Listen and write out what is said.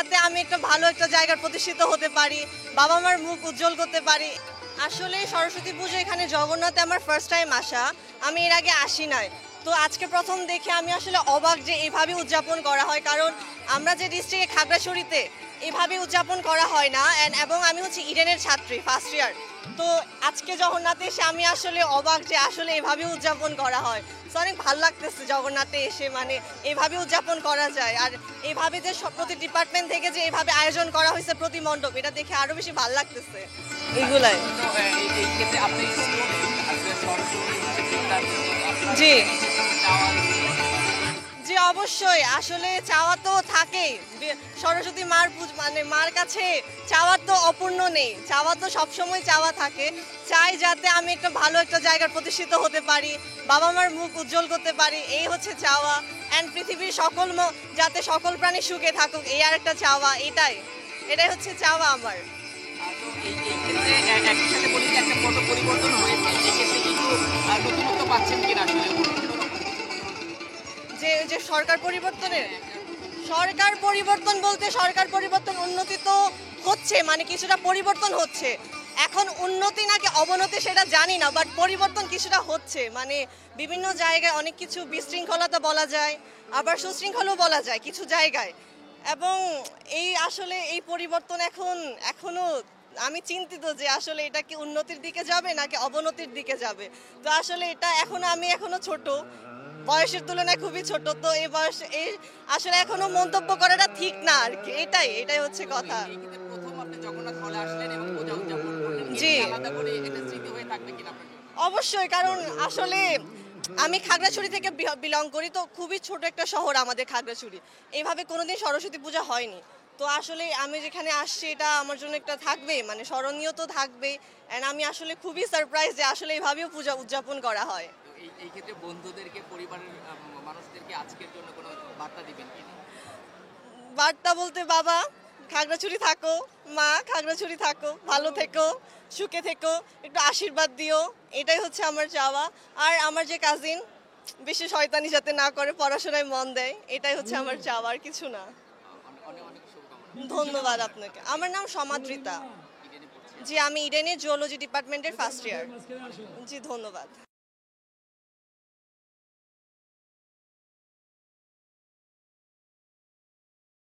যাতে আমি একটা ভালো একটা জায়গায় প্রতিষ্ঠিত হতে পারি, বাবা মার মুখ উজ্জ্বল করতে পারি। আসলে সরস্বতী পুজো এখানে জগন্নাথে আমার ফার্স্ট টাইম আসা, আমি এর আগে আসি নাই। তো আজকে প্রথম দেখে আমি আসলে অবাক যে এভাবে উদযাপন করা হয়, কারণ আমরা যে ডিস্ট্রিক্টে খাগড়াছড়িতে এভাবে উদযাপন করা হয় না। এবং আমি হচ্ছে ইডেনের ছাত্রী, ফার্স্ট ইয়ার। তো আজকে জগন্নাথে এসে আমি আসলে অবাক যে আসলে এভাবে উদযাপন করা হয়। তো অনেক ভালো লাগতেছে জগন্নাথে এসে, মানে এভাবে উদযাপন করা যায়। আর এভাবে যে প্রতি ডিপার্টমেন্ট থেকে যে এভাবে আয়োজন করা হয়েছে প্রতি মণ্ডপ, এটা দেখে আরো বেশি ভালো লাগতেছে এগুলাই। জি জি, অবশ্যই। আসলে চাওয়া তো থাকেই। সরস্বতী মার মানে মার কাছে চাওয়ার তো অপূর্ণ নেই, চাওয়া তো সবসময় চাওয়া থাকে। চাই যাতে আমি একটা ভালো একটা জায়গায় প্রতিষ্ঠিত হতে পারি, বাবা মার মুখ উজ্জ্বল করতে পারি, এই হচ্ছে চাওয়া। অ্যান্ড পৃথিবীর যাতে সকল প্রাণী সুখে থাকুক, এই আর একটা চাওয়া। এটাই এটাই হচ্ছে চাওয়া আমার। তো এই ক্ষেত্রে একই সাথে বলি যে একটা বড় পরিবর্তন হয়েছে। এক্ষেত্রে কিন্তু নতুনত্ব পাচ্ছেন কিনা আসলে? যে যে সরকার পরিবর্তন বলতে সরকার পরিবর্তন, উন্নতি তো হচ্ছে, মানে কিছুটা পরিবর্তন হচ্ছে। এখন উন্নতি নাকি অবনতি সেটা জানি না, বাট পরিবর্তন কিছুটা হচ্ছে। মানে বিভিন্ন জায়গায় অনেক কিছু বিশৃঙ্খলতা বলা যায়, আবার সুশৃঙ্খলও বলা যায় কিছু জায়গায়। এবং আসলে এই পরিবর্তন এখনো আমি চিন্তিত যে আসলে এটা কি উন্নতির দিকে যাবে নাকি অবনতির দিকে যাবে। তো আসলে এটা আমি এখনো ছোট, বয়সের তুলনায় খুবই ছোট। তো এই বয়সে আসলে এখনো মন্তব্য করাটা ঠিক না আর কি। এটাই হচ্ছে কথা। এই ক্ষেত্রে প্রথম আপনি জগন্নাথ হলে আসলেন এবং পূজা উদযাপন করলেন। জি, এটি আলাদা করে একটা স্মৃতি হয়ে থাকবে কিনা আপনার জন্য? অবশ্যই। কারণ আসলে আমি খাগড়াছড়ি থেকে বিলং করি, তো খুবই ছোট একটা শহর আমাদের খাগড়াছড়ি। এইভাবে কোনোদিন সরস্বতী পূজা হয়নি। তো আসলে আমি যেখানে আসছি এটা আমার জন্য একটা থাকবে, মানে স্মরণীয় তো থাকবেই। অ্যান্ড আমি আসলে খুবই সারপ্রাইজ যে আসলে এইভাবেও পূজা উদযাপন করা হয়। তো এই ক্ষেত্রে বন্ধুদেরকে, পরিবারের মানুষদেরকে আজকের জন্য কোনো বার্তা দিবেন কিনা? বার্তা বলতে, বাবা খাগড়াছড়ি থাকো, মা খাগড়াছড়ি থাকো, ভালো থেকো, সুখে থেকো, একটু আশীর্বাদ দিও, এটাই হচ্ছে আমার চাওয়া। আর আমার যে কাজিন বেশি শয়তানি যাতে না করে, পড়াশোনায় মন দেয়, এটাই হচ্ছে আমার চাওয়া, আর কিছু না। অনেক অনেক শুভকামনা। ধন্যবাদ আপনাকে। আমার নাম সমাদৃতা। ইডেনে পড়ছেন। জি, আমি ইডেনের জুওলজি ডিপার্টমেন্টের ফার্স্ট ইয়ার। জি, ধন্যবাদ।